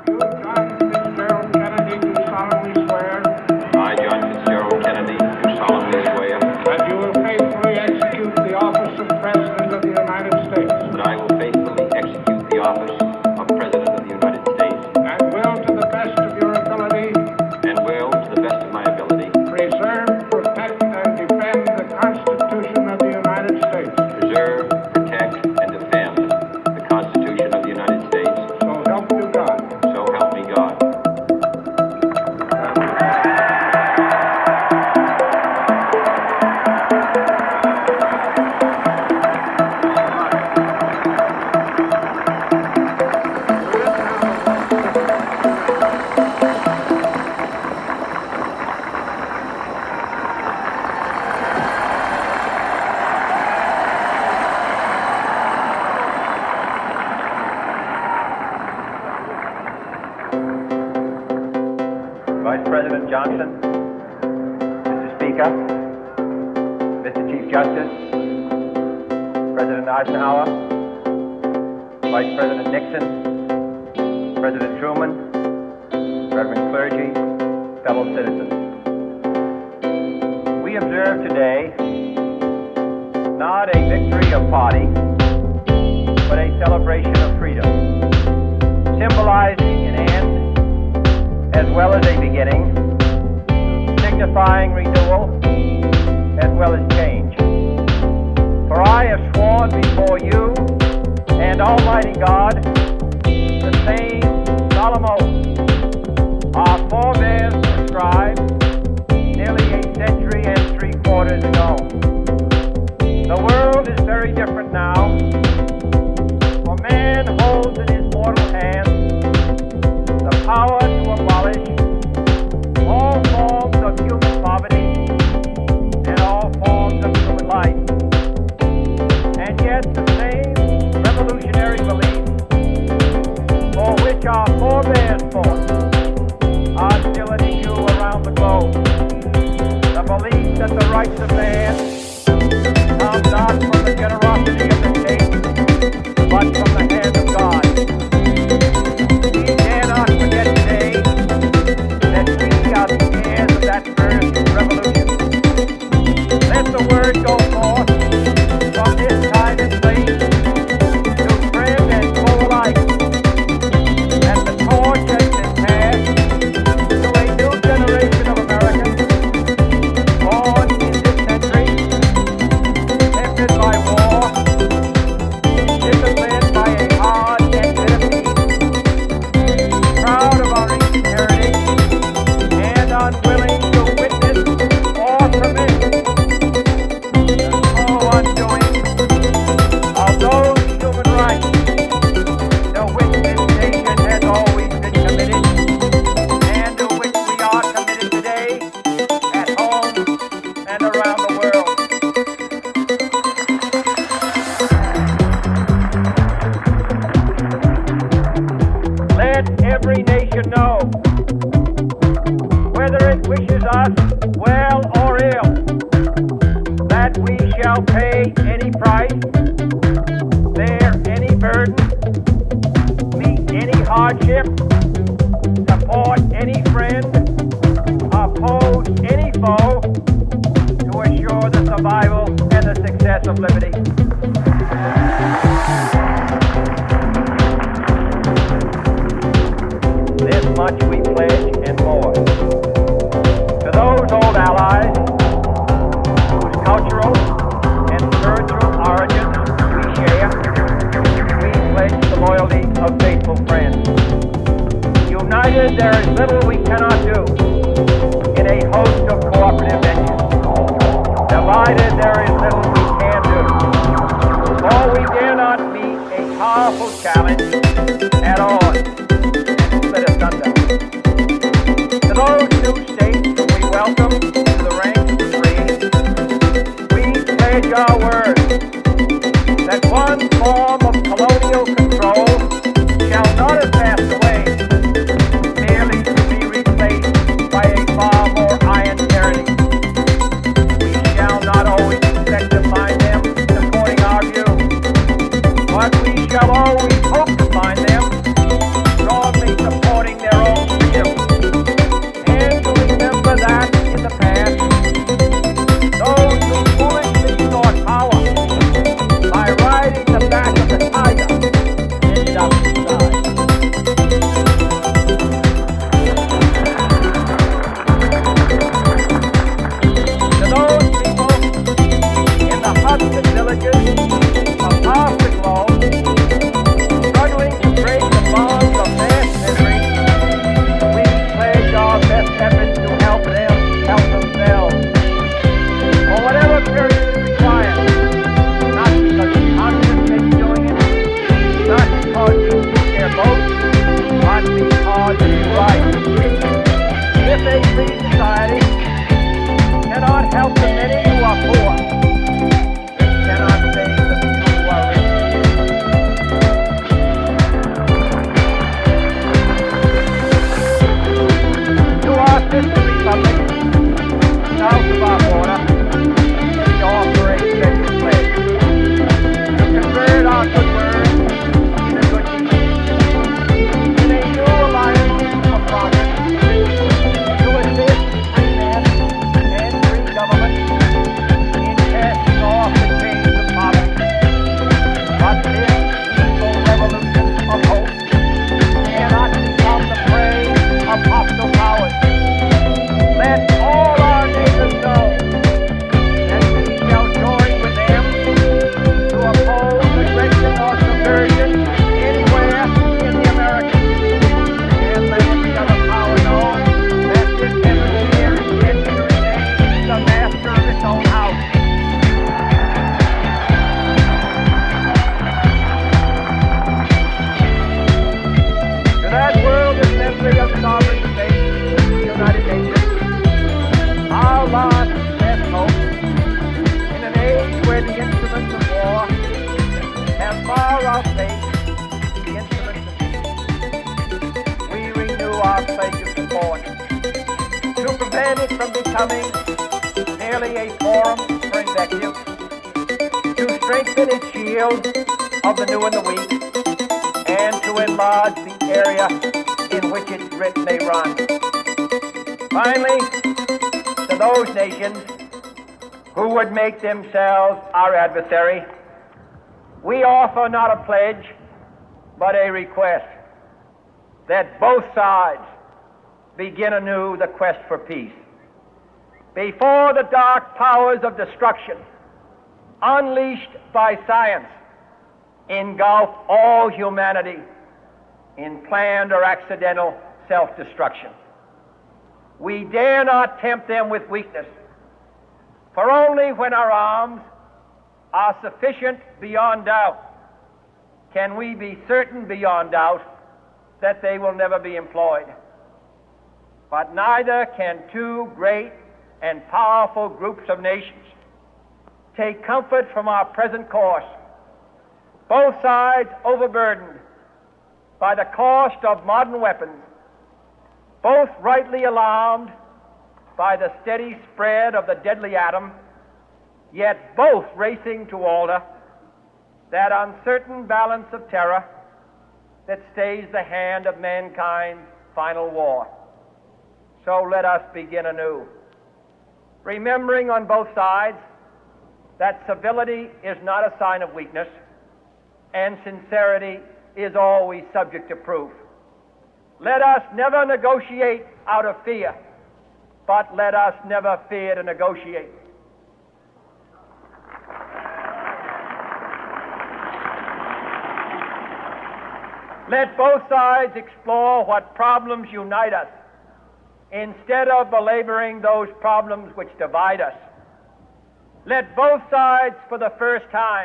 You, John Fitzgerald Kennedy, do solemnly swear I, John Fitzgerald Kennedy, do solemnly swear that you will faithfully execute the office of President of the United States that I will faithfully execute the office of President of the United States and will, to the best of your ability, and will, to the best of my ability, preserve, protect, and defend the Constitution of the United States. preserve, protect, and defend the Constitution of the United States. So help you God. So help me God. Vice President Johnson, Mr. Speaker, Mr. Chief Justice, President Eisenhower, Vice President Nixon, President Truman, Reverend clergy, fellow citizens. We observe today not a victory of party, but a celebration of freedom, symbolizing an end as well as a beginning, signifying renewal as well as change. For I have sworn before you and Almighty God the same solemn oath our forebears prescribed nearly a century and 3/4 ago. The world is very different now, for man holds in his mortal hand the power to abolish all forms of human poverty and all forms of human life. And yet the same revolutionary beliefs for which our forebears fought are still in issue around the globe. The belief that the rights of man come not from the generosity of the state, but from the hand of God. We dare not forget today that we are the heirs of that first revolution. Let the word go forth from this time and place to friend and foe alike, that the torch has been passed to a new generation of Americans born in this century, tempted by war, disciplined by a hard and bitter peace, proud of our ancient heritage, and unwilling to witness or permit the slow undoing of those human rights to which this nation has always been committed, and to which we are committed today at home and around the world. Let every nation know, whether it wishes us well or ill, that we shall pay any price, bear any burden, meet any hardship, support any friend, oppose any foe, to assure the survival and the success of liberty. This much we pledge and more. To those old allies whose cultural and spiritual origins we share, we pledge the loyalty of faithful friends. United, there is little we cannot do in a host of cooperative ventures. Divided, there is little we can do, for we dare not meet a powerful challenge at odds and split asunder. To those new states whom we welcome to the ranks of the free, we pledge our word that one form of colonial control shall not have passed away, merely to be replaced by a far more iron tyranny. We shall not always expect to find them supporting our view, but we shall always hope to find them prevent it from becoming merely a forum for invective, to strengthen its shield of the new and the weak, and to enlarge the area in which its grit may run. Finally, to those nations who would make themselves our adversary, we offer not a pledge, but a request that both sides begin anew the quest for peace. Before the dark powers of destruction, unleashed by science, engulf all humanity in planned or accidental self-destruction, we dare not tempt them with weakness, for only when our arms are sufficient beyond doubt can we be certain beyond doubt that they will never be employed. But neither can two great and powerful groups of nations take comfort from our present course, both sides overburdened by the cost of modern weapons, both rightly alarmed by the steady spread of the deadly atom, yet both racing to alter that uncertain balance of terror that stays the hand of mankind's final war. So let us begin anew, remembering on both sides that civility is not a sign of weakness, and sincerity is always subject to proof. Let us never negotiate out of fear, but let us never fear to negotiate. Let both sides explore what problems unite us, instead of belaboring those problems which divide us. Let both sides, for the first time,